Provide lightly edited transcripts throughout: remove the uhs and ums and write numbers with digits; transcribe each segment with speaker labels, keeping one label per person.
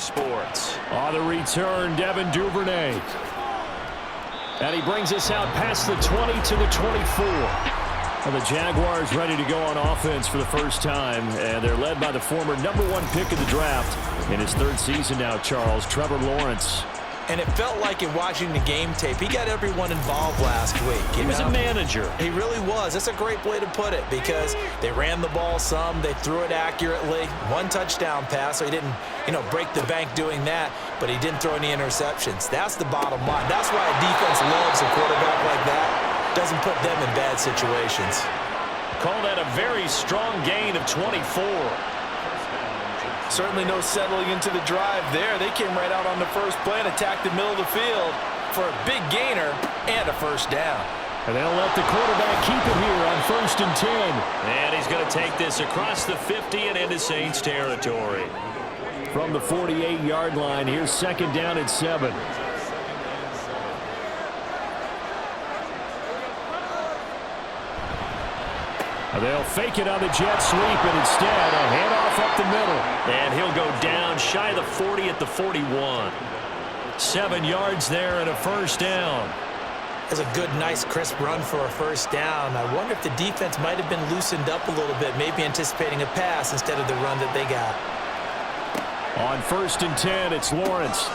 Speaker 1: Sports.
Speaker 2: On the return, Devin Duvernay. And he brings us out past the 20 to the 24. Well, the Jaguars ready to go on offense for the first time, and they're led by the former #1 pick of the draft in his third season now, Charles, Trevor Lawrence.
Speaker 3: And it felt like in watching the game tape, he got everyone involved last week.
Speaker 2: He was a manager.
Speaker 3: He really was. That's a great way to put it because they ran the ball some. They threw it accurately. One touchdown pass, so he didn't, break the bank doing that, but he didn't throw any interceptions. That's the bottom line. That's why a defense loves a quarterback like that. Doesn't put them in bad situations.
Speaker 2: Call that a very strong gain of 24.
Speaker 4: Certainly no settling into the drive there. They came right out on the first play and attacked the middle of the field for a big gainer and a first down.
Speaker 2: And they'll let the quarterback keep it here on 1st and 10.
Speaker 1: And he's going to take this across the 50 and into Saints territory.
Speaker 2: From the 48-yard line, here's 2nd down and 7. They'll fake it on the jet sweep, and instead a handoff up the middle.
Speaker 1: And he'll go down shy of the 40 at the 41.
Speaker 2: 7 yards there and a first down.
Speaker 3: That's a good, nice, crisp run for a first down. I wonder if the defense might have been loosened up a little bit, maybe anticipating a pass instead of the run that they got.
Speaker 2: On 1st and 10, it's Lawrence.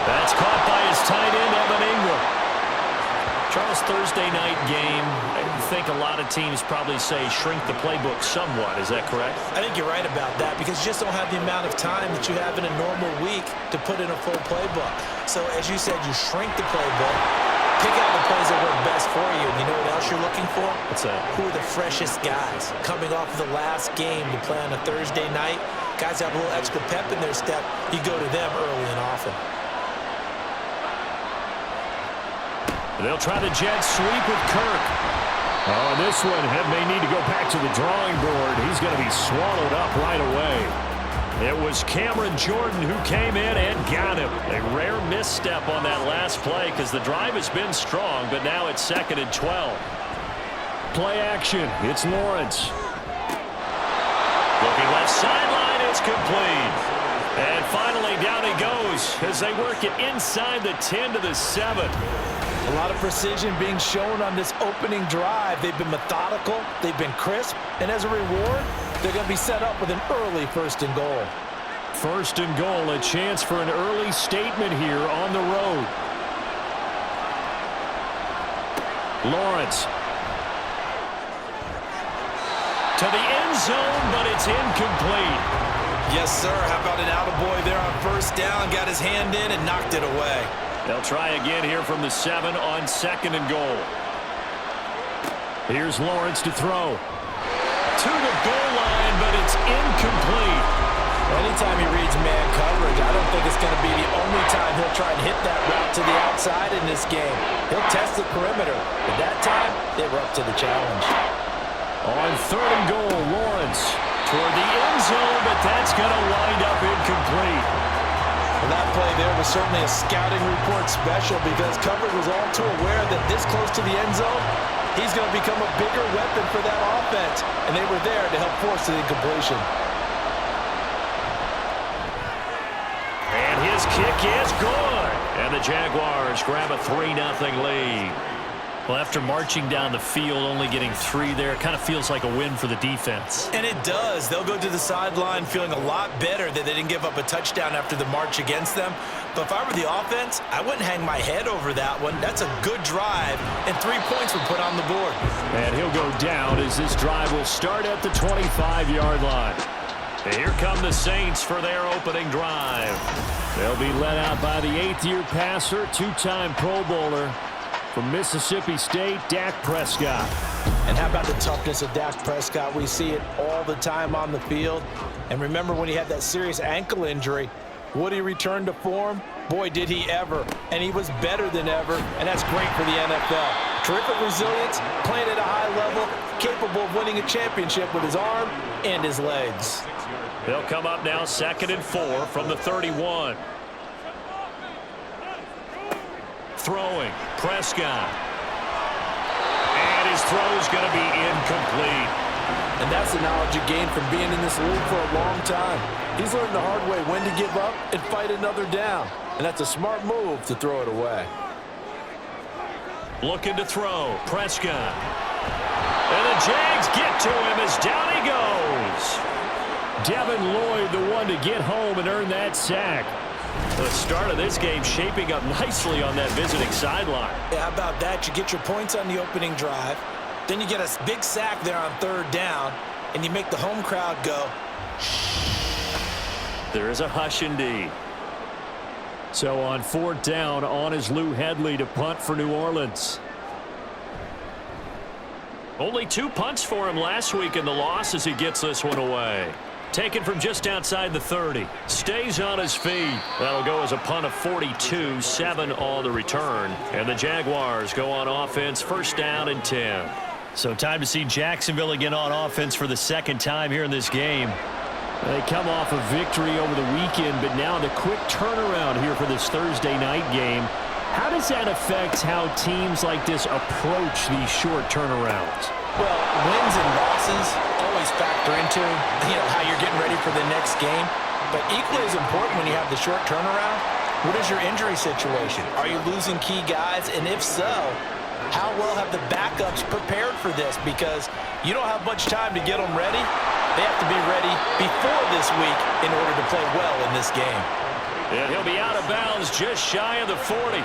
Speaker 2: That's caught by his tight end, Evan Ingram.
Speaker 1: Charles, Thursday night game, I think a lot of teams probably say shrink the playbook somewhat. Is that correct?
Speaker 3: I think you're right about that because you just don't have the amount of time that you have in a normal week to put in a full playbook. So, as you said, you shrink the playbook, pick out the plays that work best for you. And you know what else you're looking for?
Speaker 1: What's that?
Speaker 3: Who are the freshest guys coming off of the last game to play on a Thursday night? Guys have a little extra pep in their step. You go to them early and often.
Speaker 2: They'll try the jet sweep with Kirk. Oh, and this one may need to go back to the drawing board. He's going to be swallowed up right away. It was Cameron Jordan who came in and got him.
Speaker 1: A rare misstep on that last play because the drive has been strong, but now it's 2nd and 12.
Speaker 2: Play action. It's Lawrence.
Speaker 1: Looking left sideline. It's complete. And finally down he goes as they work it inside the 10 to the 7.
Speaker 4: A lot of precision being shown on this opening drive. They've been methodical, they've been crisp, and as a reward, they're going to be set up with an early 1st and goal.
Speaker 2: 1st and goal, a chance for an early statement here on the road. Lawrence. To the end zone, but it's incomplete.
Speaker 3: Yes, sir. How about an attaboy there on 1st down? Got his hand in and knocked it away.
Speaker 2: They'll try again here from the 7 on 2nd and goal. Here's Lawrence to throw. To the goal line, but it's incomplete.
Speaker 3: Anytime he reads man coverage, I don't think it's going to be the only time he'll try and hit that route to the outside in this game. He'll test the perimeter, but that time, they were up to the challenge.
Speaker 2: On 3rd and goal, Lawrence toward the end zone, but that's going to wind up incomplete.
Speaker 4: Well, that play there was certainly a scouting report special because coverage was all too aware that this close to the end zone, he's going to become a bigger weapon for that offense, and they were there to help force the incompletion.
Speaker 2: And his kick is good. And the Jaguars grab a 3-0 lead.
Speaker 1: Well, after marching down the field, only getting 3 there, it kind of feels like a win for the defense.
Speaker 3: And it does. They'll go to the sideline feeling a lot better that they didn't give up a touchdown after the march against them. But if I were the offense, I wouldn't hang my head over that one. That's a good drive, and 3 points were put on the board.
Speaker 2: And he'll go down as this drive will start at the 25-yard line.
Speaker 1: And here come the Saints for their opening drive.
Speaker 2: They'll be led out by the 8th-year passer, 2-time Pro Bowler from Mississippi State, Dak Prescott.
Speaker 3: And how about the toughness of Dak Prescott? We see it all the time on the field. And remember when he had that serious ankle injury, would he return to form? Boy, did he ever. And he was better than ever, and that's great for the NFL. Terrific resilience, playing at a high level, capable of winning a championship with his arm and his legs.
Speaker 1: They'll come up now 2nd and 4 from the 31. Throwing, Prescott. And his throw is going to be incomplete.
Speaker 3: And that's the knowledge you gain from being in this league for a long time. He's learned the hard way when to give up and fight another down. And that's a smart move to throw it away.
Speaker 1: Looking to throw. Prescott. And the Jags get to him as down he goes.
Speaker 2: Devin Lloyd, the one to get home and earn that sack. The start of this game shaping up nicely on that visiting sideline.
Speaker 3: Yeah, how about that? You get your points on the opening drive. Then you get a big sack there on third down, and you make the home crowd go.
Speaker 1: There is a hush indeed.
Speaker 2: So on fourth down, on is Lou Hedley to punt for New Orleans.
Speaker 1: Only 2 punts for him last week in the loss as he gets this one away. Taken from just outside the 30. Stays on his feet. That'll go as a punt of 42, 7 on the return. And the Jaguars go on offense, first down and 10.
Speaker 2: So time to see Jacksonville again on offense for the second time here in this game. They come off a victory over the weekend, but now the quick turnaround here for this Thursday night game. How does that affect how teams like this approach these short turnarounds?
Speaker 3: Well, wins and losses always factor into, how you're getting ready for the next game. But equally as important when you have the short turnaround, what is your injury situation? Are you losing key guys? And if so, how well have the backups prepared for this? Because you don't have much time to get them ready. They have to be ready before this week in order to play well in this game.
Speaker 1: And he'll be out of bounds just shy of the 40.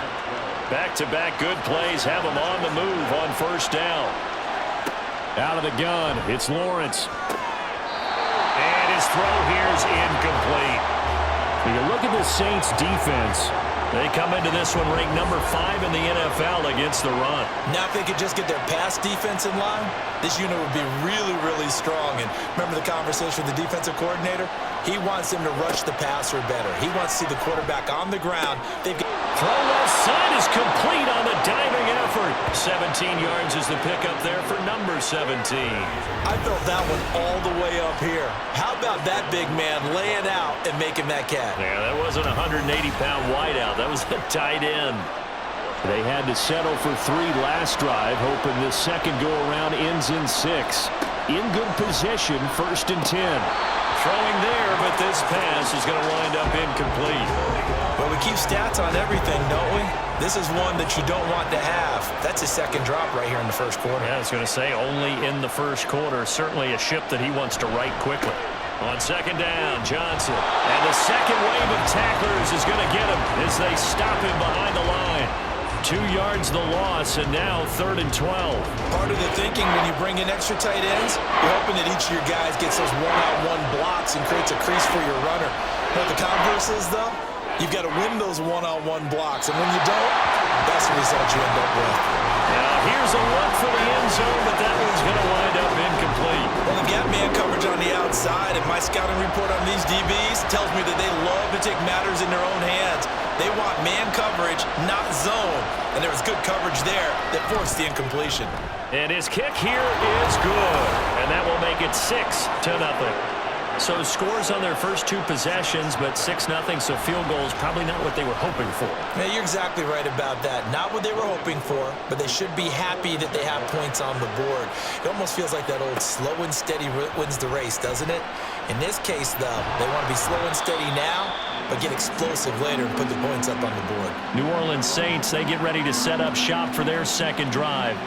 Speaker 1: Back-to-back good plays have him on the move on first down.
Speaker 2: Out of the gun, it's Lawrence.
Speaker 1: And his throw here is incomplete.
Speaker 2: When you look at the Saints defense,
Speaker 1: they come into this one ranked number 5 in the NFL against the run.
Speaker 3: Now if they could just get their pass defense in line, this unit would be really, really strong. And remember the conversation with the defensive coordinator? He wants them to rush the passer better. He wants to see the quarterback on the ground.
Speaker 1: Throw left side is complete on the diving effort. 17 yards is the pickup there for number 17.
Speaker 3: I felt that one all the way up here. How about that big man laying out and making that catch?
Speaker 1: Yeah, that wasn't a 180-pound wideout. That was a tight end.
Speaker 2: They had to settle for 3 last drive, hoping this second go-around ends in 6. In good position, first and 10.
Speaker 1: Throwing there, but this pass is going to wind up incomplete.
Speaker 3: Well, we keep stats on everything, don't we? This is one that you don't want to have. That's a second drop right here in the first quarter.
Speaker 1: Yeah, I was going to say only in the first quarter. Certainly a ship that he wants to right quickly. On second down, Johnson. And the second wave of tacklers is going to get him as they stop him behind the line. 2 yards the loss, and now 3rd and 12.
Speaker 3: Part of the thinking when you bring in extra tight ends, you're hoping that each of your guys gets those one-on-one blocks and creates a crease for your runner. What the converse is, though, you've got to win those one-on-one blocks, and when you don't, that's the result you end up with.
Speaker 1: Now here's a look for the end zone, but that one's going to wind up incomplete.
Speaker 3: Well, they've got man coverage on the outside, and my scouting report on these DBs tells me that they love to take matters in their own hands. They want man coverage, not zone. And there was good coverage there that forced the incompletion.
Speaker 1: And his kick here is good. And that will make it 6-0. So scores on their first 2 possessions, but 6-0, so field goal is probably not what they were hoping for.
Speaker 3: Yeah, you're exactly right about that. Not what they were hoping for, but they should be happy that they have points on the board. It almost feels like that old slow and steady wins the race, doesn't it? In this case, though, they want to be slow and steady now, but get explosive later and put the points up on the board.
Speaker 2: New Orleans Saints, they get ready to set up shop for their second drive.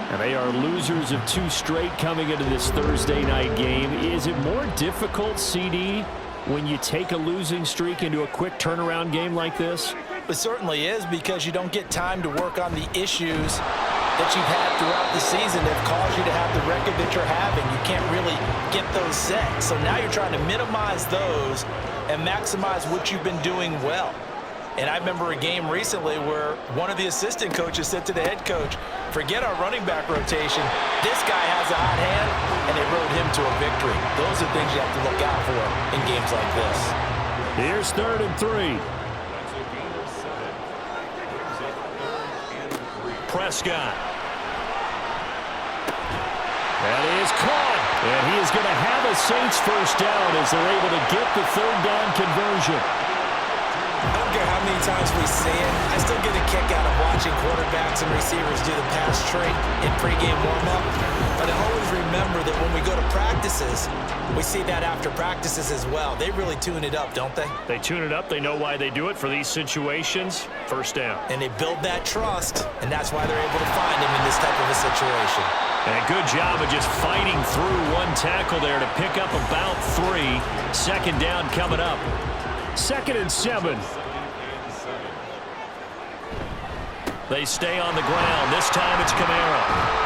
Speaker 2: And they are losers of 2 straight coming into this Thursday night game. Is it more difficult, CD, when you take a losing streak into a quick turnaround game like this?
Speaker 3: It certainly is, because you don't get time to work on the issues that you've had throughout the season that have caused you to have the record that you're having. You can't really get those set. So now you're trying to minimize those and maximize what you've been doing well. And I remember a game recently where one of the assistant coaches said to the head coach, forget our running back rotation. This guy has a hot hand, and they rode him to a victory. Those are things you have to look out for in games like this.
Speaker 2: Here's 3rd and 3.
Speaker 1: Prescott.
Speaker 2: That is caught. And he is going to have a Saints first down as they're able to get the 3rd down conversion.
Speaker 3: I don't care how many times we see it. I still get a kick out of watching quarterbacks and receivers do the pass trait in pregame warm-up. But I always remember that when we go to practices, we see that after practices as well. They really tune it up, don't they?
Speaker 1: They tune it up. They know why they do it for these situations. First down.
Speaker 3: And they build that trust, and that's why they're able to find him in this type of a situation.
Speaker 1: And a good job of just fighting through one tackle there to pick up about 3. Second down coming up.
Speaker 2: 2nd and 7.
Speaker 1: They stay on the ground. This time it's Kamara.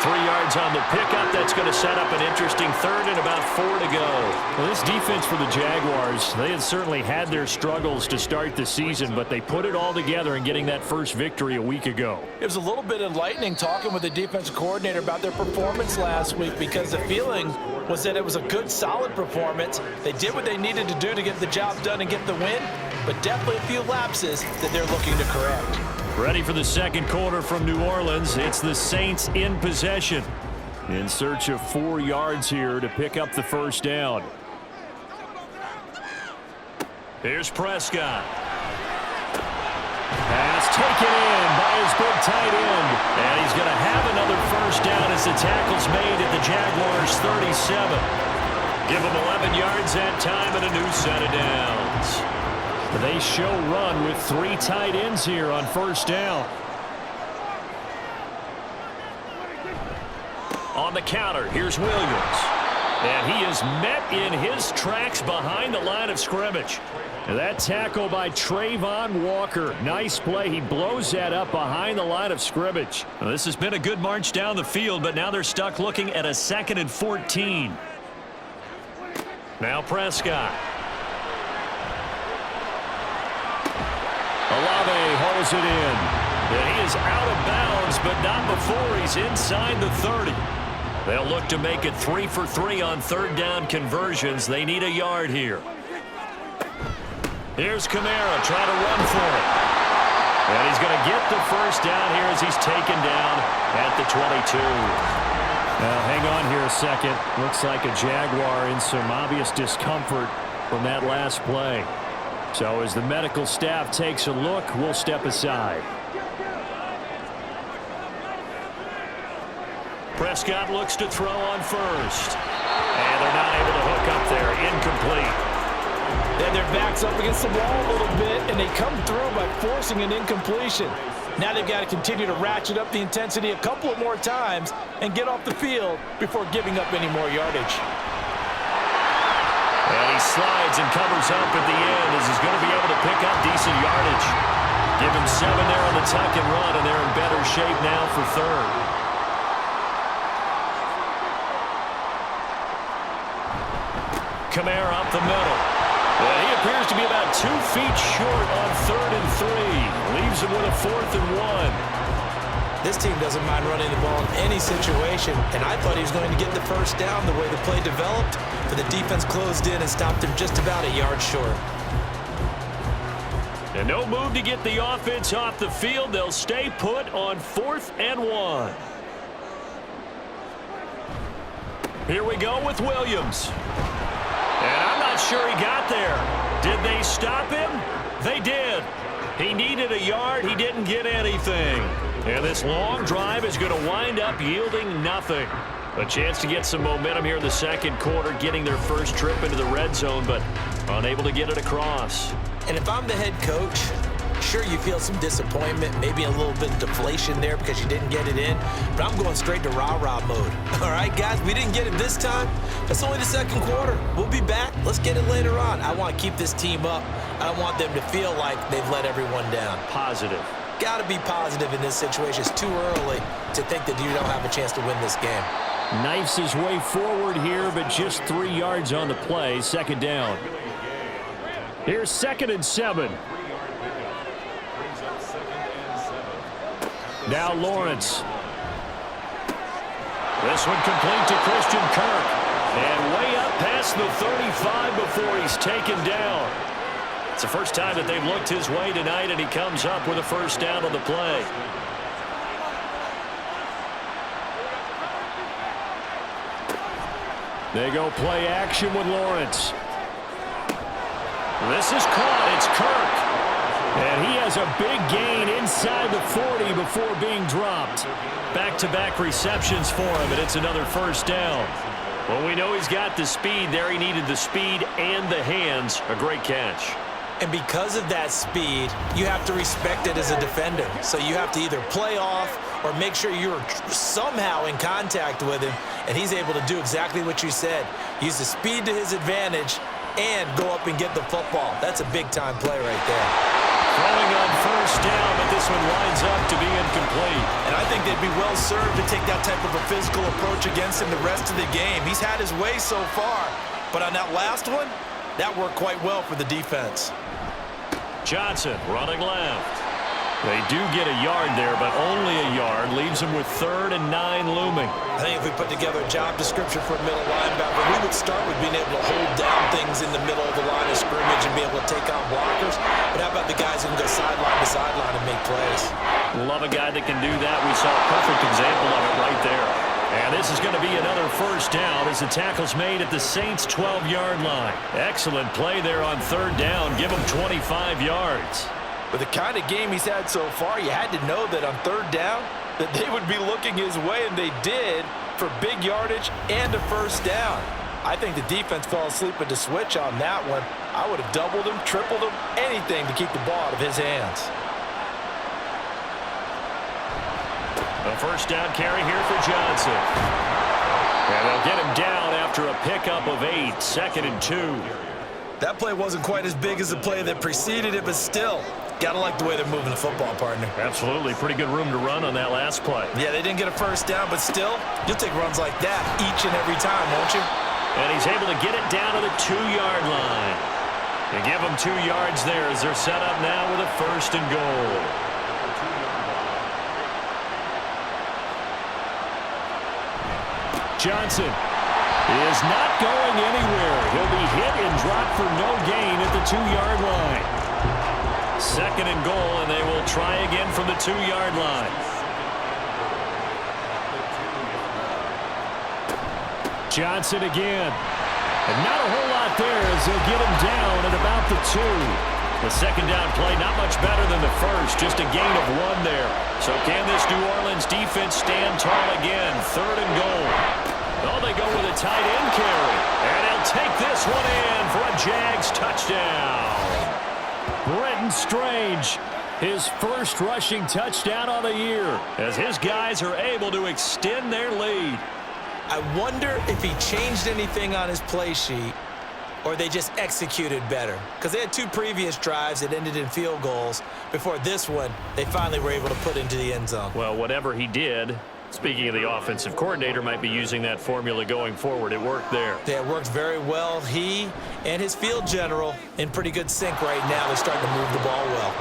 Speaker 1: 3 yards on the pickup. That's going to set up an interesting third and about 4 to go.
Speaker 2: Well, this defense for the Jaguars, they had certainly had their struggles to start the season, but they put it all together in getting that first victory a week ago.
Speaker 3: It was a little bit enlightening talking with the defensive coordinator about their performance last week, because the feeling was that it was a good, solid performance. They did what they needed to do to get the job done and get the win, but definitely a few lapses that they're looking to correct.
Speaker 1: Ready for the second quarter from New Orleans. It's the Saints in possession.
Speaker 2: In search of 4 yards here to pick up the first down.
Speaker 1: Here's Prescott.
Speaker 2: Pass taken in by his big tight end.
Speaker 1: And he's going to have another first down as the tackle's made at the Jaguars' 37. Give him 11 yards that time and a new set of downs.
Speaker 2: They show run with 3 tight ends here on first down.
Speaker 1: On the counter, here's Williams. And he is met in his tracks behind the line of scrimmage.
Speaker 2: And that tackle by Trayvon Walker. Nice play. He blows that up behind the line of scrimmage.
Speaker 1: Well, this has been a good march down the field, but now they're stuck looking at a 2nd and 14. Now Prescott.
Speaker 2: Olave holds it in.
Speaker 1: And he is out of bounds, but not before he's inside the 30. They'll look to make it 3 for 3 on third down conversions. They need a yard here. Here's Kamara trying to run for it. And he's going to get the first down here as he's taken down at the 22.
Speaker 2: Now, hang on here a second. Looks like a Jaguar in some obvious discomfort from that last play. So as the medical staff takes a look, we'll step aside.
Speaker 1: Prescott looks to throw on first. And they're not able to hook up there. Incomplete.
Speaker 3: Then their back's up against the wall a little bit, and they come through by forcing an incompletion. Now they've got to continue to ratchet up the intensity a couple of more times and get off the field before giving up any more yardage.
Speaker 1: And he slides and covers up at the end as he's going to be able to pick up decent yardage. Give him 7 there on the tuck and run, and they're in better shape now for third. Kamara up the middle. Well, he appears to be about 2 feet short on 3rd and 3. Leaves him with a 4th and 1.
Speaker 3: This team doesn't mind running the ball in any situation, and I thought he was going to get the first down the way the play developed, but the defense closed in and stopped him just about a yard short.
Speaker 1: And no move to get the offense off the field. They'll stay put on 4th and 1. Here we go with Williams. And I'm not sure he got there. Did they stop him? They did. He needed a yard. He didn't get anything. And this long drive is going to wind up yielding nothing. A chance to get some momentum here in the second quarter, getting their first trip into the red zone, but unable to get it across.
Speaker 3: And if I'm the head coach, sure, you feel some disappointment, maybe a little bit of deflation there because you didn't get it in, but I'm going straight to rah-rah mode. All right, guys, we didn't get it this time. That's only the second quarter. We'll be back. Let's get it later on. I want to keep this team up. I don't want them to feel like they've let everyone down.
Speaker 1: Positive.
Speaker 3: Got to be positive in this situation. It's too early to think that you don't have a chance to win this game.
Speaker 2: Knifes his way forward here, but just 3 yards on the play. Second down. Here's 2nd and 7. Now Lawrence.
Speaker 1: This one complete to Christian Kirk. And way up past the 35 before he's taken down. It's the first time that they've looked his way tonight, and he comes up with a first down on the play.
Speaker 2: They go play action with Lawrence. This is caught. It's Kirk. And he has a big gain inside the 40 before being dropped.
Speaker 1: Back-to-back receptions for him, and it's another first down. Well, we know he's got the speed there. He needed the speed and the hands. A great catch.
Speaker 3: And because of that speed, you have to respect it as a defender. So you have to either play off or make sure you're somehow in contact with him, and he's able to do exactly what you said. Use the speed to his advantage and go up and get the football. That's a big-time play right there.
Speaker 1: Throwing on first down, but this one lines up to be incomplete.
Speaker 3: And I think they'd be well served to take that type of a physical approach against him the rest of the game. He's had his way so far, but on that last one, that worked quite well for the defense.
Speaker 1: Johnson running left. They do get a yard there, but only a yard. Leaves them with 3rd and 9 looming.
Speaker 3: I think if we put together a job description for a middle linebacker, we would start with being able to hold down things in the middle of the line of scrimmage and be able to take on blockers. But how about the guys who can go sideline to sideline and make plays?
Speaker 1: Love a guy that can do that. We saw a perfect example of it right there. And this is going to be another first down as the tackle's made at the Saints' 12-yard line. Excellent play there on 3rd down. Give him 25 yards.
Speaker 3: With the kind of game he's had so far, you had to know that on 3rd down that they would be looking his way, and they did, for big yardage and a first down. I think the defense fell asleep at the switch on that one. I would have doubled him, tripled him, anything to keep the ball out of his hands.
Speaker 1: A first down carry here for Johnson. And they'll get him down after a pickup of 8, 2nd and 2.
Speaker 3: That play wasn't quite as big as the play that preceded it, but still, gotta like the way they're moving the football, partner.
Speaker 1: Absolutely. Pretty good room to run on that last play.
Speaker 3: Yeah, they didn't get a first down, but still, you'll take runs like that each and every time, won't you?
Speaker 1: And he's able to get it down to the 2-yard line. They give him 2 yards there as they're set up now with a 1st and goal.
Speaker 2: Johnson is not going anywhere. He'll be hit and dropped for no gain at the 2-yard line.
Speaker 1: 2nd and goal, and they will try again from the 2-yard line.
Speaker 2: Johnson again. And not a whole lot there as they'll get him down at about the 2.
Speaker 1: The 2nd down play not much better than the first, just a gain of 1 there. So can this New Orleans defense stand tall again? 3rd and goal. Oh, they go with a tight end carry. And they'll take this one in for a Jags touchdown.
Speaker 2: Brenton Strange, his first rushing touchdown on the year,
Speaker 1: as his guys are able to extend their lead.
Speaker 3: I wonder if he changed anything on his play sheet or they just executed better. Because they had 2 previous drives that ended in field goals. Before this one, they finally were able to put into the end zone.
Speaker 1: Well, whatever he did, speaking of the offensive coordinator, might be using that formula going forward. It worked there.
Speaker 3: Yeah, it worked very well. He and his field general in pretty good sync right now. They're starting to move the ball well.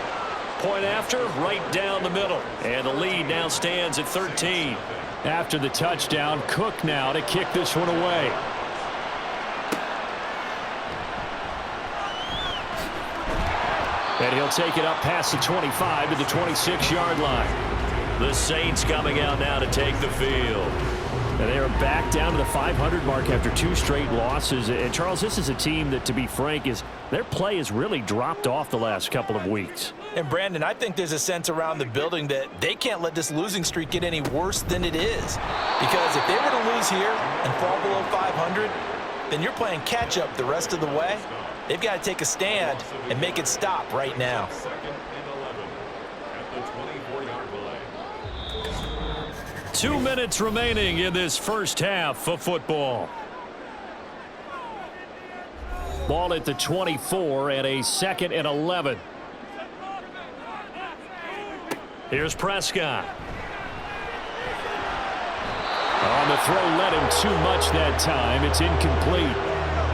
Speaker 1: Point after, right down the middle. And the lead now stands at 13.
Speaker 2: After the touchdown, Cook now to kick this one away. And he'll take it up past the 25 to the 26-yard line.
Speaker 1: The Saints coming out now to take the field.
Speaker 2: And they are back down to the 500 mark after 2 straight losses. And, Charles, this is a team that, to be frank, their play has really dropped off the last couple of weeks.
Speaker 3: And, Brandon, I think there's a sense around the building that they can't let this losing streak get any worse than it is. Because if they were to lose here and fall below 500, then you're playing catch-up the rest of the way. They've got to take a stand and make it stop right now.
Speaker 1: 2 minutes remaining in this first half of football.
Speaker 2: Ball at the 24 and a 2nd and 11.
Speaker 1: Here's Prescott.
Speaker 2: On the throw, led him too much that time. It's incomplete.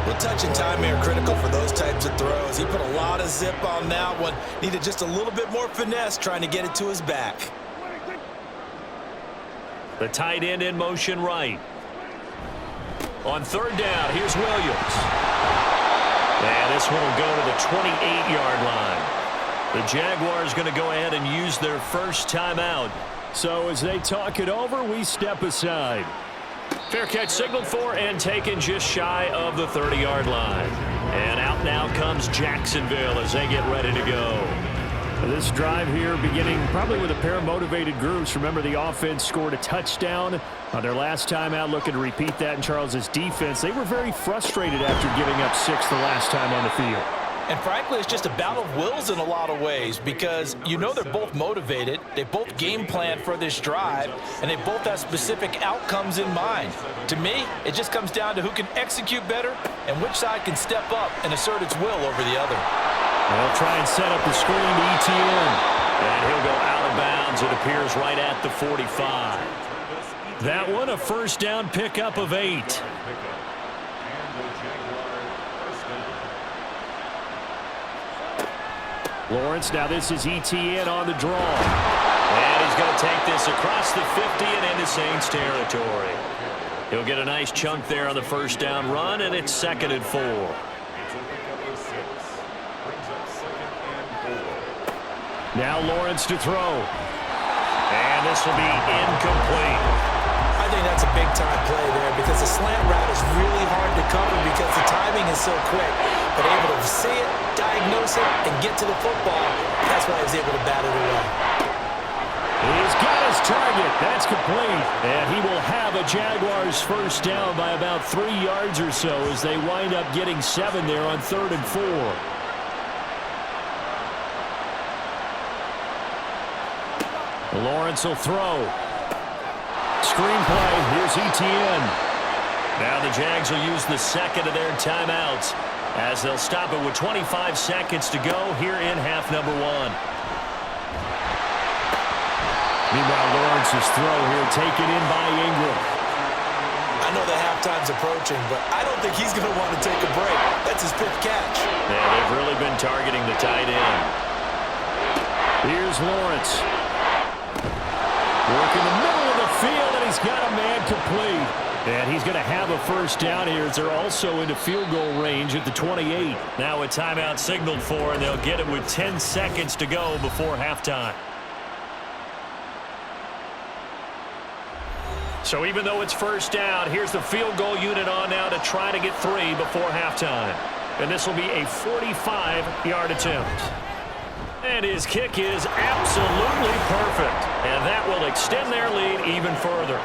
Speaker 3: Well, touch and timing are critical for those types of throws. He put a lot of zip on that one. Needed just a little bit more finesse trying to get it to his back.
Speaker 1: The tight end in motion right. On 3rd down, here's Williams. And this one will go to the 28-yard line. The Jaguars going to go ahead and use their first timeout.
Speaker 2: So as they talk it over, we step aside.
Speaker 1: Fair catch signaled for and taken just shy of the 30-yard line. And out now comes Jacksonville as they get ready to go.
Speaker 2: This drive here beginning probably with a pair of motivated groups. Remember, the offense scored a touchdown on their last time out, looking to repeat that in Charles's defense. They were very frustrated after giving up 6 the last time on the field.
Speaker 3: And frankly, it's just a battle of wills in a lot of ways because you know they're both motivated, they both game plan for this drive, and they both have specific outcomes in mind. To me, it just comes down to who can execute better and which side can step up and assert its will over the other.
Speaker 2: They'll try and set up the screen to ETN.
Speaker 1: And he'll go out of bounds, it appears, right at the 45. That one, a first down pickup of 8.
Speaker 2: Lawrence, now this is ETN on the draw.
Speaker 1: And he's going to take this across the 50 and into Saints territory. He'll get a nice chunk there on the first down run, and it's 2nd and 4.
Speaker 2: Now Lawrence to throw. And this will be incomplete.
Speaker 3: I think that's a big-time play there because the slant route is really hard to cover because the timing is so quick. But able to see it, diagnose it, and get to the football, that's why he was able to bat it away.
Speaker 2: He's got his target. That's complete. And he will have a Jaguars first down by about 3 yards or so as they wind up getting 7 there on 3rd and 4. Lawrence will throw. Screenplay. Here's ETN.
Speaker 1: Now the Jags will use the second of their timeouts as they'll stop it with 25 seconds to go here in half number 1.
Speaker 2: Meanwhile, Lawrence's throw here taken in by Ingram.
Speaker 3: I know the halftime's approaching, but I don't think he's going to want to take a break. That's his 5th catch.
Speaker 1: Yeah, they've really been targeting the tight end.
Speaker 2: Here's Lawrence. Work in the middle of the field, and he's got a man complete. And he's going to have a first down here as they're also into field goal range at the 28.
Speaker 1: Now a timeout signaled for, and they'll get it with 10 seconds to go before halftime. So even though it's first down, here's the field goal unit on now to try to get 3 before halftime. And this will be a 45-yard attempt. And his kick is absolutely perfect. And that will extend their lead even further.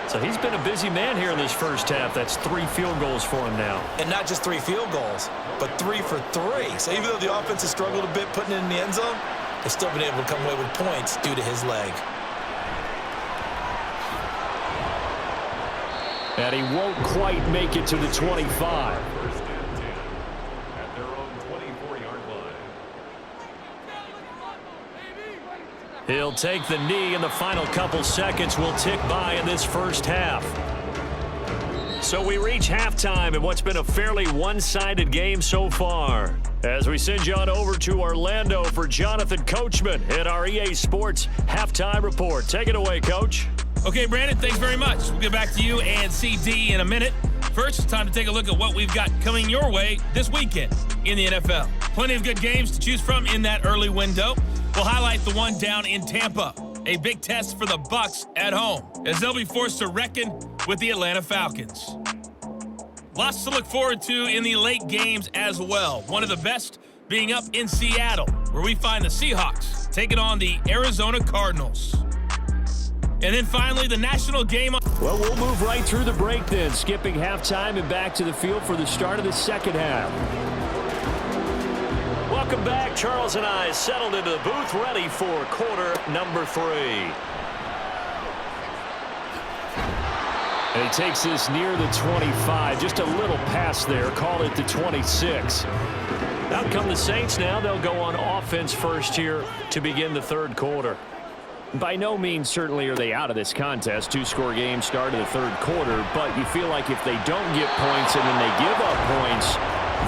Speaker 1: So he's been a busy man here in this first half. That's 3 field goals for him now.
Speaker 3: And not just 3 field goals, but 3 for 3. So even though the offense has struggled a bit putting it in the end zone, they've still been able to come away with points due to his leg.
Speaker 2: And he won't quite make it to the 25.
Speaker 1: He'll take the knee, and the final couple seconds will tick by in this first half. So we reach halftime in what's been a fairly one-sided game so far. As we send you on over to Orlando for Jonathan Coachman at our EA Sports Halftime Report. Take it away, Coach.
Speaker 5: Okay, Brandon, thanks very much. We'll get back to you and CD in a minute. First, it's time to take a look at what we've got coming your way this weekend in the NFL. Plenty of good games to choose from in that early window. We'll highlight the one down in Tampa, a big test for the Bucs at home, as they'll be forced to reckon with the Atlanta Falcons. Lots to look forward to in the late games as well. One of the best being up in Seattle, where we find the Seahawks taking on the Arizona Cardinals. And then finally, the national game.
Speaker 2: Well, we'll move right through the break then, skipping halftime and back to the field for the start of the second half.
Speaker 1: Welcome back. Charles and I settled into the booth, ready for quarter number 3.
Speaker 2: And he takes this near the 25. Just a little pass there. Call it the 26.
Speaker 1: Out come the Saints now. They'll go on offense first here to begin the third quarter.
Speaker 2: By no means certainly are they out of this contest. 2-score game start of the third quarter. But you feel like if they don't get points and then they give up points,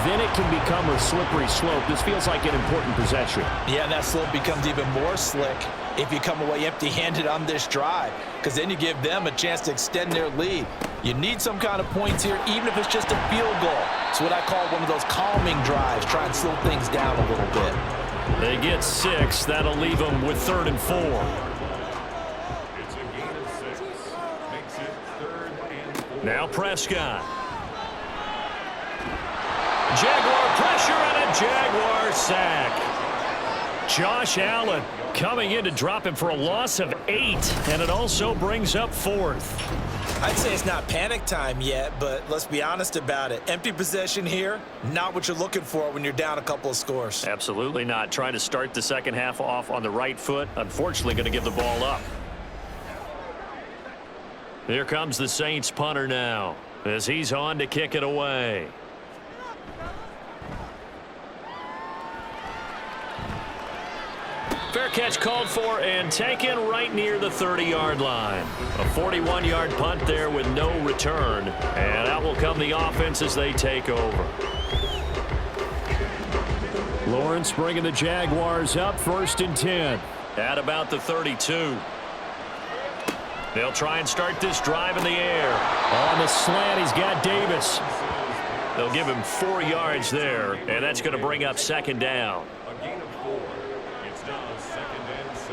Speaker 2: then it can become a slippery slope. This feels like an important possession.
Speaker 3: Yeah, and that slope becomes even more slick if you come away empty-handed on this drive, because then you give them a chance to extend their lead. You need some kind of points here, even if it's just a field goal. It's what I call one of those calming drives. Try and slow things down a little bit.
Speaker 1: They get 6. That'll leave them with 3rd and 4. Now Prescott. Jaguar pressure and a Jaguar sack. Josh Allen coming in to drop him for a loss of 8, and it also brings up 4th.
Speaker 3: I'd say it's not panic time yet, but let's be honest about it. Empty possession here, not what you're looking for when you're down a couple of scores.
Speaker 1: Absolutely not. Trying to start the second half off on the right foot. Unfortunately, going to give the ball up. Here comes the Saints punter now as he's on to kick it away. Fair catch called for and taken right near the 30-yard line. A 41-yard punt there with no return. And out will come the offense as they take over.
Speaker 2: Lawrence bringing the Jaguars up, 1st and 10.
Speaker 1: At about the 32. They'll try and start this drive in the air.
Speaker 2: On the slant, he's got Davis.
Speaker 1: They'll give him 4 yards there, and that's going to bring up 2nd down.
Speaker 6: A gain of 4. It's now 2nd and 6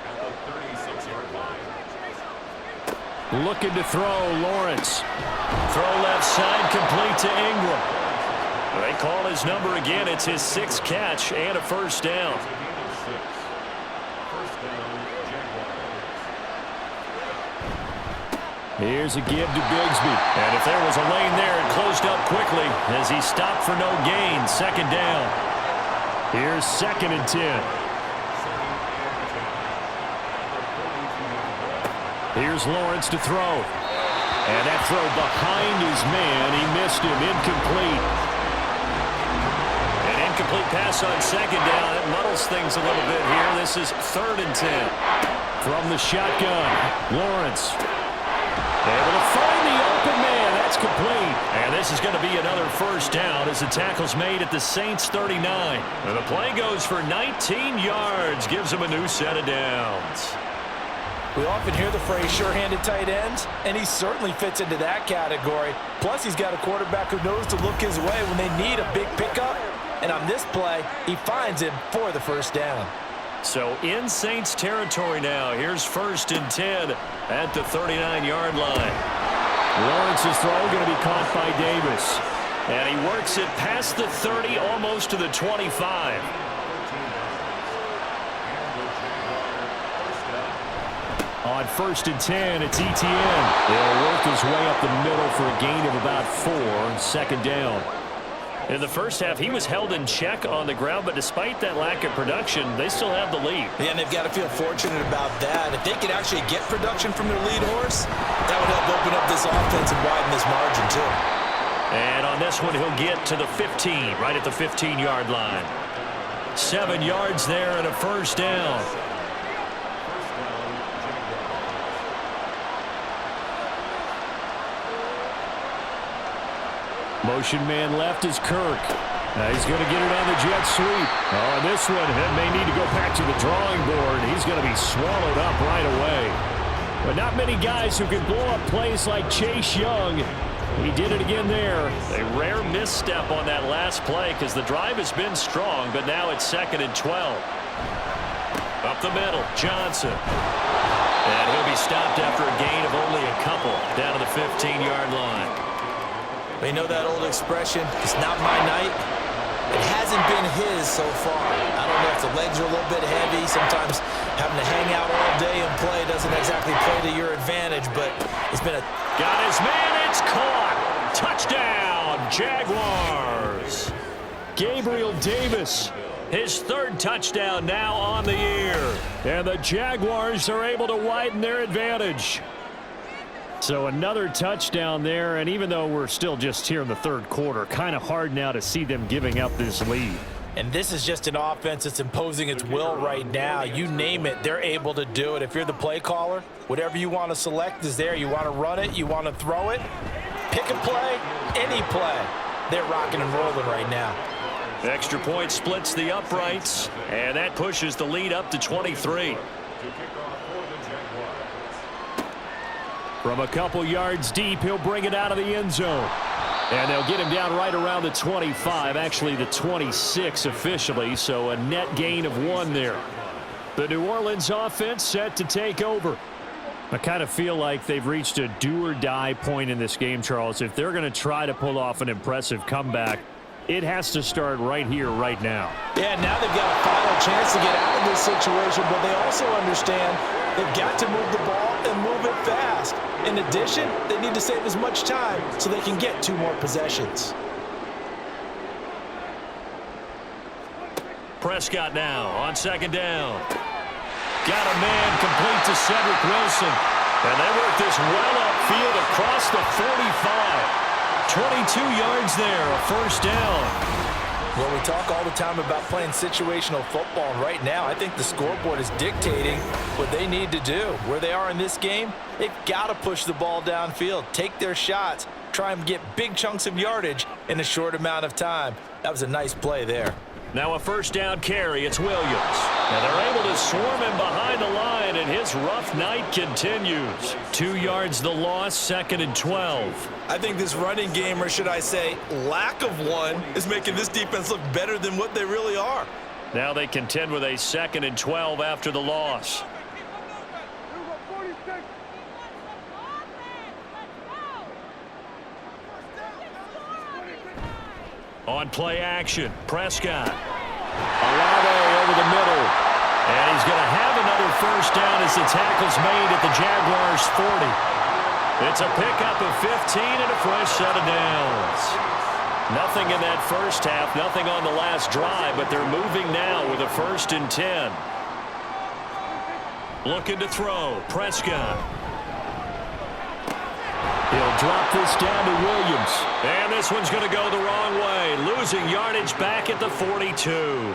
Speaker 6: at the 36-yard line.
Speaker 2: Looking to throw, Lawrence.
Speaker 1: Throw left side, complete to Ingram. They call his number again. It's his 6th catch and a 1st down.
Speaker 2: Here's a give to Bigsby.
Speaker 1: And if there was a lane there, it closed up quickly as he stopped for no gain. 2nd down.
Speaker 2: Here's 2nd and 10. Here's Lawrence to throw. And that throw behind his man. He missed him. Incomplete.
Speaker 1: An incomplete pass on 2nd down. It muddles things a little bit here. This is 3rd and 10.
Speaker 2: From the shotgun, Lawrence. Able to find the open man. That's complete.
Speaker 1: And this is going to be another 1st down as the tackle's made at the Saints 39. And the play goes for 19 yards. Gives them a new set of downs.
Speaker 3: We often hear the phrase sure-handed tight ends, and he certainly fits into that category. Plus, he's got a quarterback who knows to look his way when they need a big pickup. And on this play, he finds him for the 1st down.
Speaker 1: So in Saints territory now. Here's 1st and 10 at the 39-yard line.
Speaker 2: Lawrence's throw going to be caught by Davis.
Speaker 1: And he works it past the 30, almost to the 25.
Speaker 2: On 1st and 10, it's Etienne. He'll work his way up the middle for a gain of about 4. 2nd down.
Speaker 1: In the first half, he was held in check on the ground, but despite that lack of production, they still have the lead.
Speaker 3: Yeah, and they've got to feel fortunate about that. If they could actually get production from their lead horse, that would help open up this offense and widen this margin, too.
Speaker 1: And on this one, he'll get to the 15, right at the 15-yard line. 7 yards there and a 1st down.
Speaker 2: Motion man left is Kirk. He's going to get it on the jet sweep. On this one, he may need to go back to the drawing board. He's going to be swallowed up right away. But not many guys who can blow up plays like Chase Young. He did it again there.
Speaker 1: A rare misstep on that last play because the drive has been strong, but now it's 2nd and 12. Up the middle, Johnson. And he'll be stopped after a gain of only a couple down to the 15-yard line.
Speaker 3: We know that old expression, it's not my night. It hasn't been his so far. I don't know if the legs are a little bit heavy. Sometimes having to hang out all day and play doesn't exactly play to your advantage, but it's been a...
Speaker 1: Got his man, it's caught. Touchdown, Jaguars.
Speaker 2: Gabriel Davis.
Speaker 1: His 3rd touchdown now on the year.
Speaker 2: And the Jaguars are able to widen their advantage. So another touchdown there, and even though we're still just here in the 3rd quarter, kind of hard now to see them giving up this lead.
Speaker 3: And this is just an offense that's imposing its will right now. You name it, they're able to do it. If you're the play caller, whatever you want to select is there. You want to run it, you want to throw it, pick a play, any play. They're rocking and rolling right now.
Speaker 1: Extra point splits the uprights, and that pushes the lead up to 23.
Speaker 2: From a couple yards deep, he'll bring it out of the end zone. And they'll get him down right around the 25, actually the 26 officially, so a net gain of 1 there. The New Orleans offense set to take over. I kind of feel like they've reached a do-or-die point in this game, Charles. If they're going to try to pull off an impressive comeback, it has to start right here, right now.
Speaker 3: Yeah, now they've got a final chance to get out of this situation, but they also understand they've got to move the ball and move it fast. In addition, they need to save as much time so they can get 2 more possessions.
Speaker 1: Prescott now on 2nd down. Got a man complete to Cedric Wilson. And they work this well upfield across the 45. 22 yards there, a 1st down.
Speaker 3: Well, we talk all the time about playing situational football, and right now I think the scoreboard is dictating what they need to do. Where they are in this game, they've got to push the ball downfield, take their shots, try and get big chunks of yardage in a short amount of time. That was a nice play there.
Speaker 1: Now a 1st down carry. It's Williams. And they're able to swarm him behind the line, and his rough night continues. 2 yards the loss, 2nd and 12.
Speaker 4: I think this running game, or should I say lack of one, is making this defense look better than what they really are.
Speaker 1: Now they contend with a 2nd and 12 after the loss. On play action, Prescott. Olave over the middle. And he's going to have another 1st down as the tackle's made at the Jaguars' 40. It's a pickup of 15 and a fresh set of downs. Nothing in that first half, nothing on the last drive, but they're moving now with a 1st and 10. Looking to throw, Prescott. He'll drop this down to Williams. And this one's going to go the wrong way. Losing yardage back at the 42.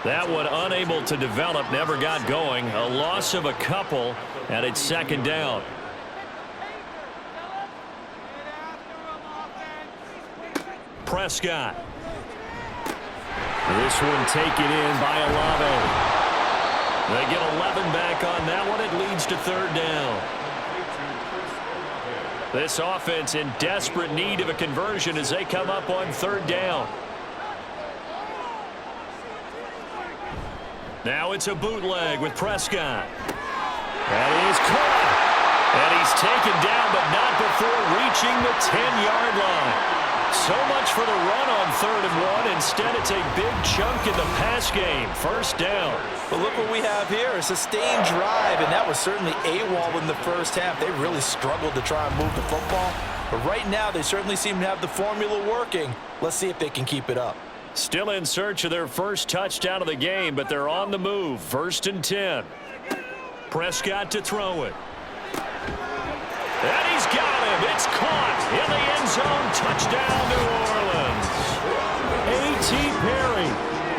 Speaker 1: That one unable to develop, never got going. A loss of a couple, and it's 2nd down. Prescott.
Speaker 2: This one taken in by Olave.
Speaker 1: They get 11 back on that one. It leads to 3rd down. This offense in desperate need of a conversion as they come up on 3rd down. Now it's a bootleg with Prescott. That is caught. And he's taken down, but not before reaching the 10-yard line. So much for the run on 3rd and 1. Instead, it's a big chunk in the pass game. 1st down.
Speaker 3: But look what we have here, a sustained drive, and that was certainly AWOL in the first half. They really struggled to try and move the football. But right now, they certainly seem to have the formula working. Let's see if they can keep it up.
Speaker 1: Still in search of their first touchdown of the game, but they're on the move. 1st and 10. Prescott to throw it. And he's got him. It's caught in the end zone. Touchdown, New Orleans. A.T. Perry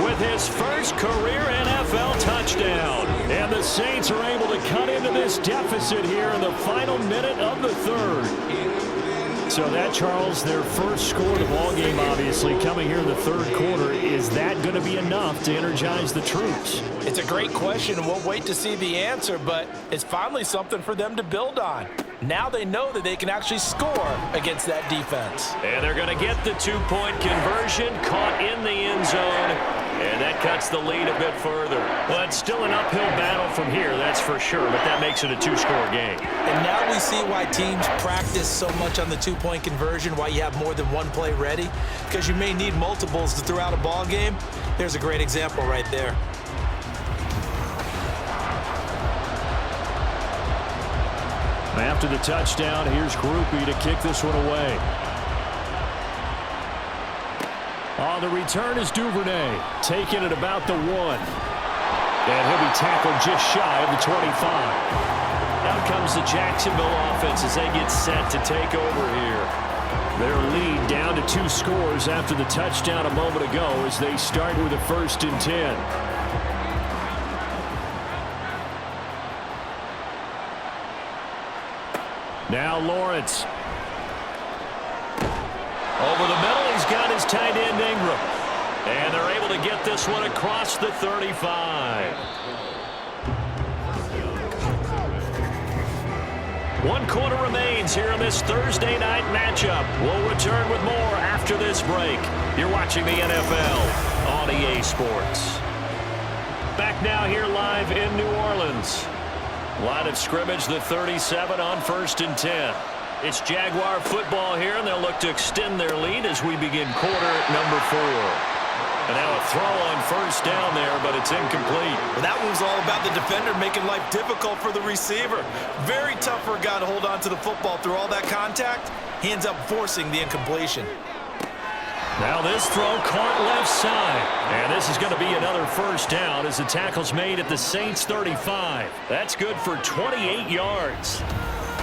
Speaker 1: with his first career NFL touchdown. And the Saints are able to cut into this deficit here in the final minute of the 3rd.
Speaker 2: So that, Charles, their first score of the ball game, obviously, coming here in the 3rd quarter. Is that going to be enough to energize the troops?
Speaker 3: It's a great question, and we'll wait to see the answer, but it's finally something for them to build on. Now they know that they can actually score against that defense.
Speaker 1: And they're going to get the 2-point conversion, caught in the end zone, and that cuts the lead a bit further. Well, it's still an uphill battle from here, that's for sure, but that makes it a 2-score game.
Speaker 3: And now we see why teams practice so much on the 2-point conversion, why you have more than one play ready, because you may need multiples to throw out a ball game. There's a great example right there.
Speaker 2: After the touchdown, here's Groupie to kick this one away. On the return is Duvernay, taking it about the 1. And he'll be tackled just shy of the 25. Out comes the Jacksonville offense as they get set to take over here. Their lead down to 2 scores after the touchdown a moment ago as they start with a 1st and 10. Now Lawrence.
Speaker 1: Over the middle, he's got his tight end Ingram. And they're able to get this one across the 35. 1 quarter remains here in this Thursday night matchup. We'll return with more after this break. You're watching the NFL on EA Sports. Back now here live in New Orleans. Line of scrimmage, the 37 on 1st and 10. It's Jaguar football here, and they'll look to extend their lead as we begin quarter number 4. And now a throw on 1st down there, but it's incomplete.
Speaker 3: Well, that was all about the defender making life difficult for the receiver. Very tough for a guy to hold on to the football through all that contact. He ends up forcing the incompletion.
Speaker 1: Now this throw caught left side. And this is going to be another 1st down as the tackle's made at the Saints 35. That's good for 28 yards.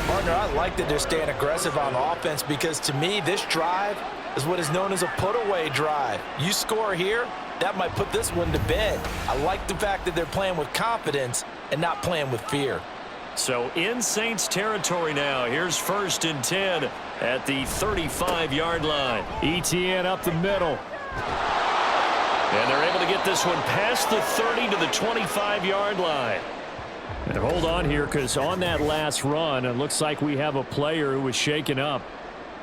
Speaker 3: Partner, I like that they're staying aggressive on offense because to me, this drive is what is known as a put-away drive. You score here, that might put this one to bed. I like the fact that they're playing with confidence and not playing with fear.
Speaker 1: So in Saints territory now. Here's 1st and 10 at the 35-yard line.
Speaker 2: ETN up the middle.
Speaker 1: And they're able to get this one past the 30 to the 25-yard line.
Speaker 2: And hold on here, because on that last run, it looks like we have a player who was shaken up.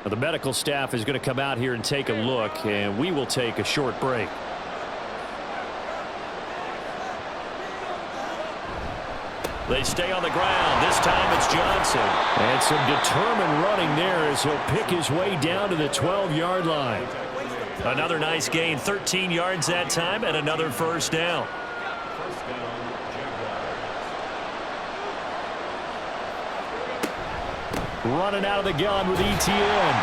Speaker 2: Now, the medical staff is going to come out here and take a look, and we will take a short break.
Speaker 1: They stay on the ground. This time it's Johnson.
Speaker 2: And some determined running there as he'll pick his way down to the 12-yard line.
Speaker 1: Another nice gain, 13 yards that time, and another 1st down.
Speaker 2: Running out of the gun with ETN.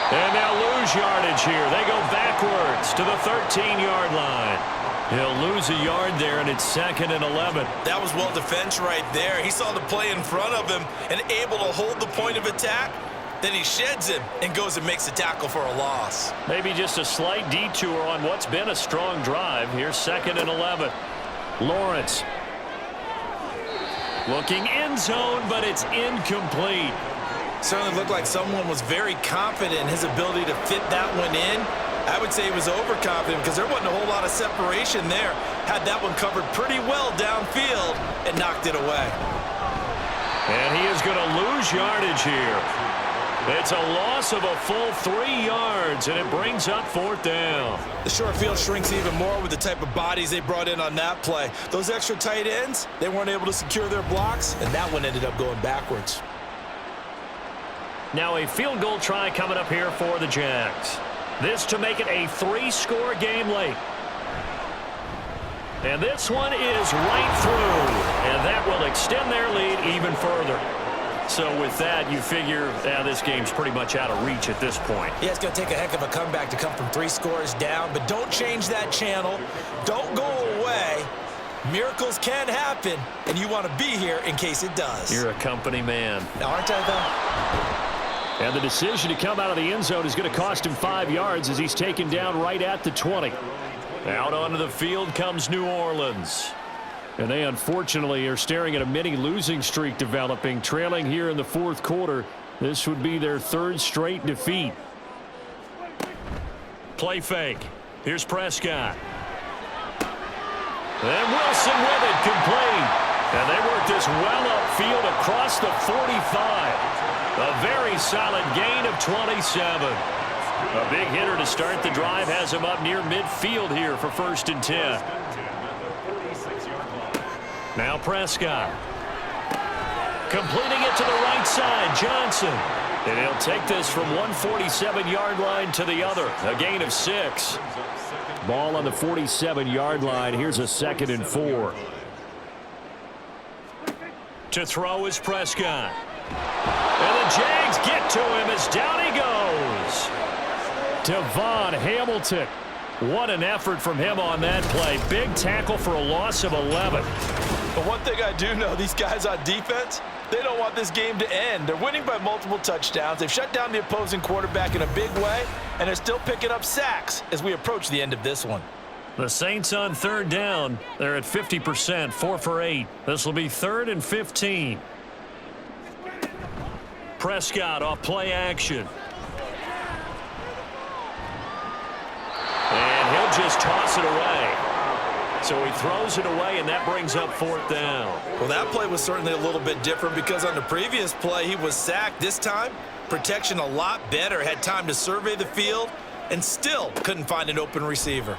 Speaker 1: And they'll lose yardage here. They go backwards to the 13-yard line. He'll lose a yard there, and it's 2nd and 11.
Speaker 3: That was well defense right there. He saw the play in front of him and able to hold the point of attack. Then he sheds him and goes and makes a tackle for a loss.
Speaker 1: Maybe just a slight detour on what's been a strong drive. Here's 2nd and 11.
Speaker 2: Lawrence.
Speaker 1: Looking end zone, but it's incomplete.
Speaker 3: Certainly looked like someone was very confident in his ability to fit that one in. I would say he was overconfident because there wasn't a whole lot of separation there. Had that one covered pretty well downfield and knocked it away.
Speaker 1: And he is going to lose yardage here. It's a loss of a full 3 yards, and it brings up 4th down.
Speaker 3: The short field shrinks even more with the type of bodies they brought in on that play. Those extra tight ends, they weren't able to secure their blocks, and that one ended up going backwards.
Speaker 1: Now a field goal try coming up here for the Jags. This to make it a 3-score game late. And this one is right through, and that will extend their lead even further. So with that, you figure this game's pretty much out of reach at this point.
Speaker 3: Yeah, it's going to take a heck of a comeback to come from 3 scores down, but don't change that channel. Don't go away. Miracles can happen, and you want to be here in case it does.
Speaker 1: You're a company man.
Speaker 3: Aren't I, though?
Speaker 2: And the decision to come out of the end zone is going to cost him 5 yards as he's taken down right at the 20.
Speaker 1: Out onto the field comes New Orleans.
Speaker 2: And they unfortunately are staring at a mini losing streak developing, trailing here in the 4th quarter. This would be their 3rd straight defeat.
Speaker 1: Play fake. Here's Prescott. And Wilson with it, complete. And they work this well upfield across the 45. A very solid gain of 27. A big hitter to start the drive has him up near midfield here for 1st and 10. Now Prescott. Completing it to the right side, Johnson. And he'll take this from 147-yard line to the other. A gain of 6.
Speaker 2: Ball on the 47-yard line. Here's a 2nd and 4.
Speaker 1: To throw is Prescott. And the Jags get to him as down he goes.
Speaker 2: Devon Hamilton. What an effort from him on that play. Big tackle for a loss of 11.
Speaker 3: But one thing I do know, these guys on defense, they don't want this game to end. They're winning by multiple touchdowns. They've shut down the opposing quarterback in a big way, and they're still picking up sacks as we approach the end of this one.
Speaker 1: The Saints on 3rd down. They're at 50%, 4 for 8. This will be 3rd and 15. Prescott off play action. And he'll just toss it away. So he throws it away, and that brings up 4th down.
Speaker 3: Well, that play was certainly a little bit different because on the previous play, he was sacked. This time, protection a lot better. Had time to survey the field and still couldn't find an open receiver.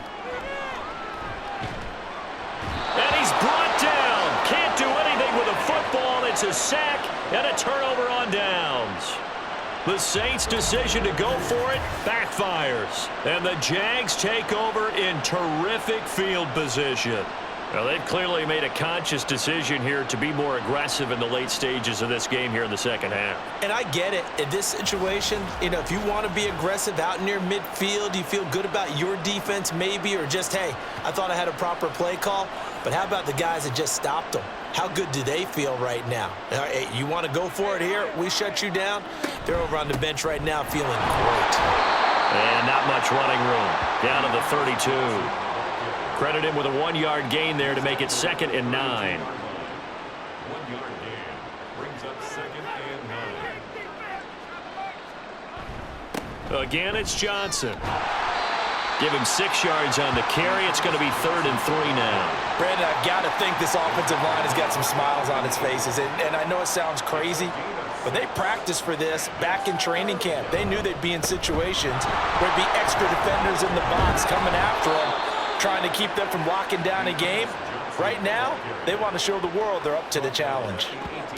Speaker 1: And he's brought down. Can't do It's a sack and a turnover on downs. The Saints' decision to go for it backfires. And the Jags take over in terrific field position. Now, they've clearly made a conscious decision here to be more aggressive in the late stages of this game here in the second half.
Speaker 3: And I get it. In this situation, if you want to be aggressive out near midfield, you feel good about your defense maybe, or just, hey, I thought I had a proper play call. But how about the guys that just stopped them? How good do they feel right now? Hey, you want to go for it here? We shut you down. They're over on the bench right now feeling great.
Speaker 1: And not much running room. Down to the 32. Credit him with a 1-yard gain there to make it 2nd and 9.
Speaker 6: 1-yard gain brings up 2nd and 9.
Speaker 1: Again, it's Johnson. Give him 6 yards on the carry. It's going to be 3rd and 3 now.
Speaker 3: Brandon, I've got to think this offensive line has got some smiles on its faces. And I know it sounds crazy, but they practiced for this back in training camp. They knew they'd be in situations where there'd be extra defenders in the box coming after them, trying to keep them from locking down a game. Right now, they want to show the world they're up to the challenge.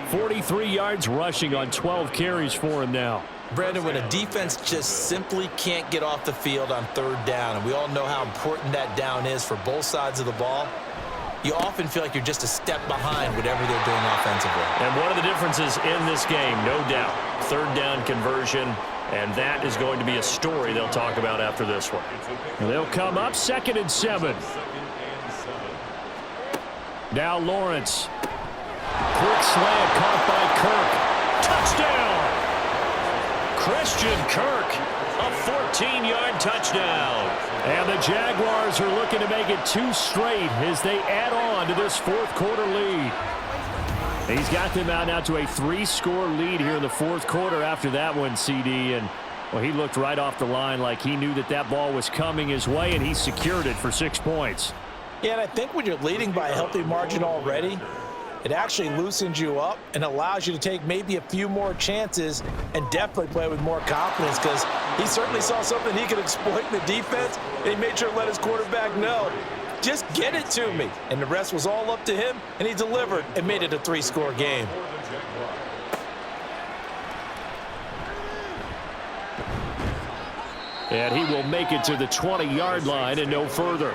Speaker 2: 43 yards rushing on 12 carries for him now.
Speaker 3: Brandon, when a defense just simply can't get off the field on 3rd down, and we all know how important that down is for both sides of the ball, you often feel like you're just a step behind whatever they're doing offensively.
Speaker 1: And one of the differences in this game, no doubt, 3rd down conversion, and that is going to be a story they'll talk about after this one.
Speaker 2: And they'll come up 2nd and 7. Now Lawrence. Quick slant caught by Kirk. Touchdown!
Speaker 1: Christian Kirk, a 14-yard touchdown.
Speaker 2: And the Jaguars are looking to make it 2 straight as they add on to this 4th quarter lead. He's got them out now to a 3-score lead here in the 4th quarter after that one, CD. And, well, he looked right off the line like he knew that ball was coming his way, and he secured it for 6 points.
Speaker 3: Yeah, and I think when you're leading by a healthy margin already, it actually loosens you up and allows you to take maybe a few more chances and definitely play with more confidence, because he certainly saw something he could exploit in the defense, and he made sure to let his quarterback know, just get it to me. And the rest was all up to him, and he delivered and made it a 3-score game.
Speaker 2: And he will make it to the 20-yard line and no further.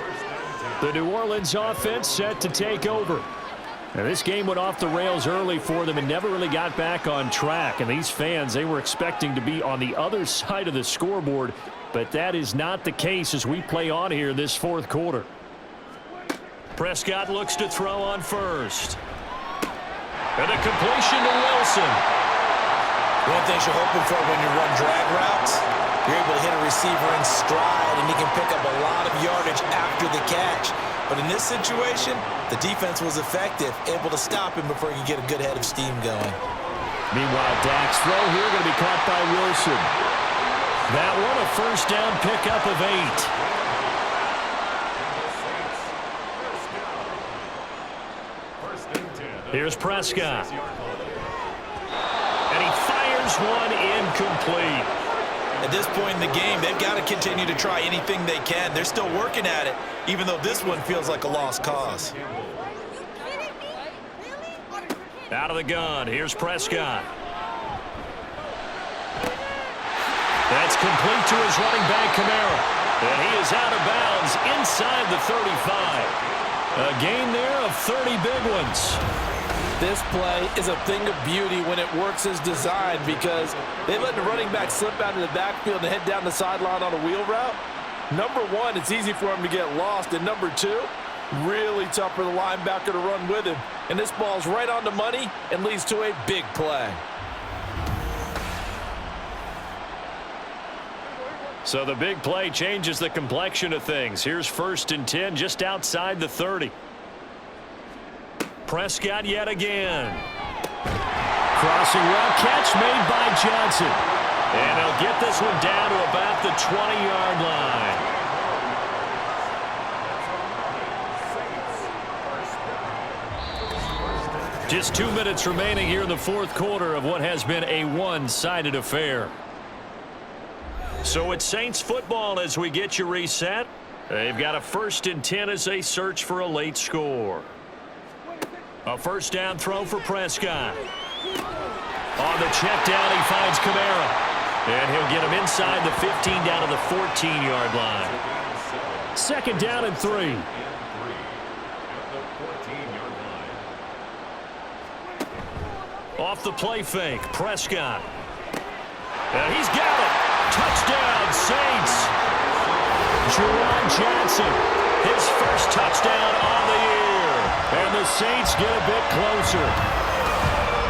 Speaker 2: The New Orleans offense set to take over. Now, this game went off the rails early for them and never really got back on track. And these fans, they were expecting to be on the other side of the scoreboard, but that is not the case as we play on here this 4th quarter.
Speaker 1: Prescott looks to throw on first. And a completion to Wilson.
Speaker 3: One thing you're hoping for when you run drag routes, you're able to hit a receiver in stride, and he can pick up a lot of yardage after the catch. But in this situation, the defense was effective, able to stop him before he could get a good head of steam going.
Speaker 2: Meanwhile, Dak's throw here going to be caught by Wilson.
Speaker 1: That one a 1st down pickup of 8. Here's Prescott. And he fires one incomplete.
Speaker 3: At this point in the game, they've got to continue to try anything they can. They're still working at it, even though this one feels like a lost cause.
Speaker 1: Out of the gun, here's Prescott. That's complete to his running back, Kamara. And he is out of bounds inside the 35. A gain there of 30 big ones.
Speaker 3: This play is a thing of beauty when it works as designed, because they let the running back slip out of the backfield and head down the sideline on a wheel route. Number one, it's easy for him to get lost. And number two, really tough for the linebacker to run with him. And this ball's right on the money and leads to a big play.
Speaker 1: So the big play changes the complexion of things. Here's 1st and 10 just outside the 30. Prescott yet again.
Speaker 2: Crossing route catch made by Johnson.
Speaker 1: And he'll get this one down to about the 20-yard line. Just 2 minutes remaining here in the 4th quarter of what has been a one-sided affair. So it's Saints football as we get you reset. They've got a 1st and 10 as they search for a late score. A 1st down throw for Prescott. On the check down, he finds Kamara. And he'll get him inside the 15 down to the 14-yard line.
Speaker 2: 2nd down and 3.
Speaker 1: Off the play fake, Prescott. And he's got it. Touchdown, Saints. Juwan Johnson, his first touchdown on the year. And the Saints get a bit closer.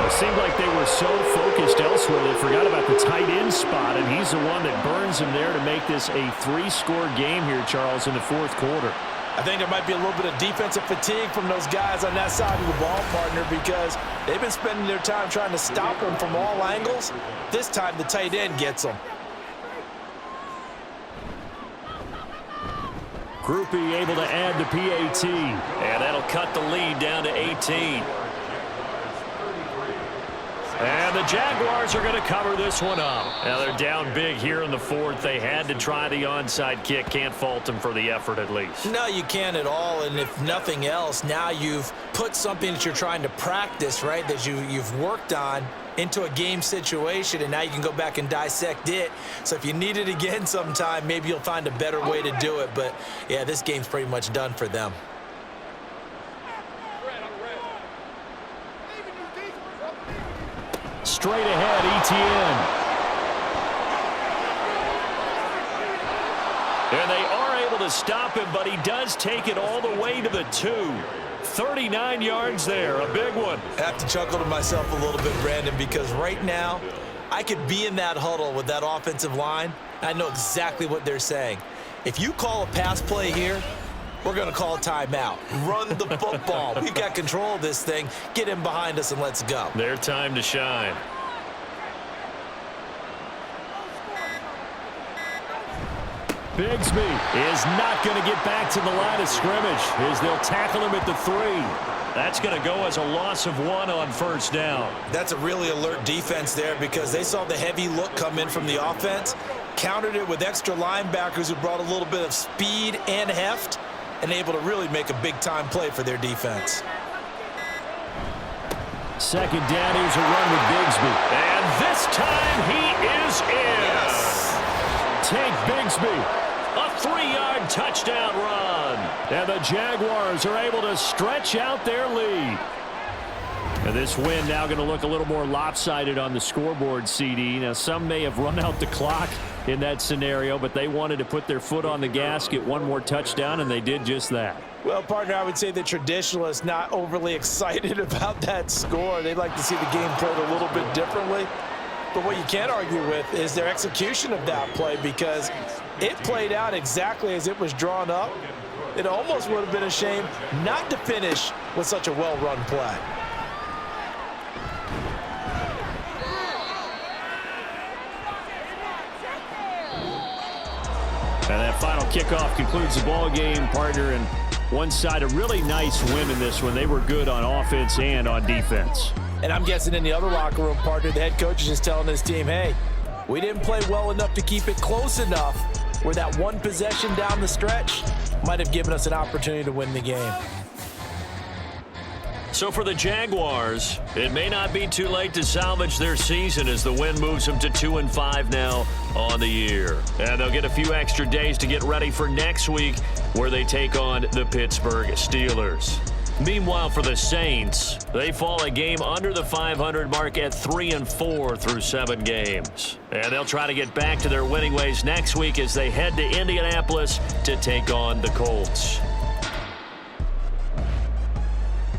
Speaker 2: It seemed like they were so focused elsewhere they forgot about the tight end spot, and he's the one that burns him there to make this a 3-score game here, Charles, in the 4th quarter.
Speaker 3: I think there might be a little bit of defensive fatigue from those guys on that side of the ball, partner, because they've been spending their time trying to stop him from all angles. This time the tight end gets him.
Speaker 2: Groupie able to add the PAT.
Speaker 1: And that'll cut the lead down to 18. And the Jaguars are going to cover this one up. Now they're down big here in the 4th. They had to try the onside kick. Can't fault them for the effort at least.
Speaker 3: No, you can't at all. And if nothing else, now you've put something that you're trying to practice, right, that you've worked on into a game situation, and now you can go back and dissect it. So if you need it again sometime, maybe you'll find a better way to do it. But, yeah, this game's pretty much done for them.
Speaker 2: Straight ahead, ETN.
Speaker 1: And they are able to stop him, but he does take it all the way to the 2. 39 yards there, a big one.
Speaker 3: I have to chuckle to myself a little bit, Brandon, because right now I could be in that huddle with that offensive line. I know exactly what they're saying. If you call a pass play here, we're going to call a timeout. Run the football. We've got control of this thing. Get him behind us and let's go.
Speaker 1: Their time to shine.
Speaker 2: Bigsby is not going to get back to the line of scrimmage as they'll tackle him at the 3.
Speaker 1: That's going to go as a loss of 1 on 1st down.
Speaker 3: That's a really alert defense there because they saw the heavy look come in from the offense, countered it with extra linebackers who brought a little bit of speed and heft, and able to really make a big-time play for their defense.
Speaker 2: 2nd down, here's a run with Bigsby.
Speaker 1: And this time he is in.
Speaker 3: Yes.
Speaker 2: Take Bigsby.
Speaker 1: A 3-yard touchdown run.
Speaker 2: And the Jaguars are able to stretch out their lead. And this win now going to look a little more lopsided on the scoreboard, CD. Now, some may have run out the clock in that scenario, but they wanted to put their foot on the gas, get one more touchdown, and they did just that.
Speaker 3: Well, partner, I would say the traditionalists not overly excited about that score. They'd like to see the game played a little bit differently. But what you can't argue with is their execution of that play, because it played out exactly as it was drawn up. It almost would have been a shame not to finish with such a well-run play.
Speaker 2: And that final kickoff concludes the ball game, partner. And one side, a really nice win in this one. They were good on offense and on defense.
Speaker 3: And I'm guessing in the other locker room, partner, the head coach is just telling his team, hey, we didn't play well enough to keep it close enough where that one possession down the stretch might have given us an opportunity to win the game.
Speaker 1: So for the Jaguars, it may not be too late to salvage their season as the win moves them to 2-5 now on the year. And they'll get a few extra days to get ready for next week where they take on the Pittsburgh Steelers. Meanwhile, for the Saints, they fall a game under the 500 mark at 3-4 through 7 games. And they'll try to get back to their winning ways next week as they head to Indianapolis to take on the Colts.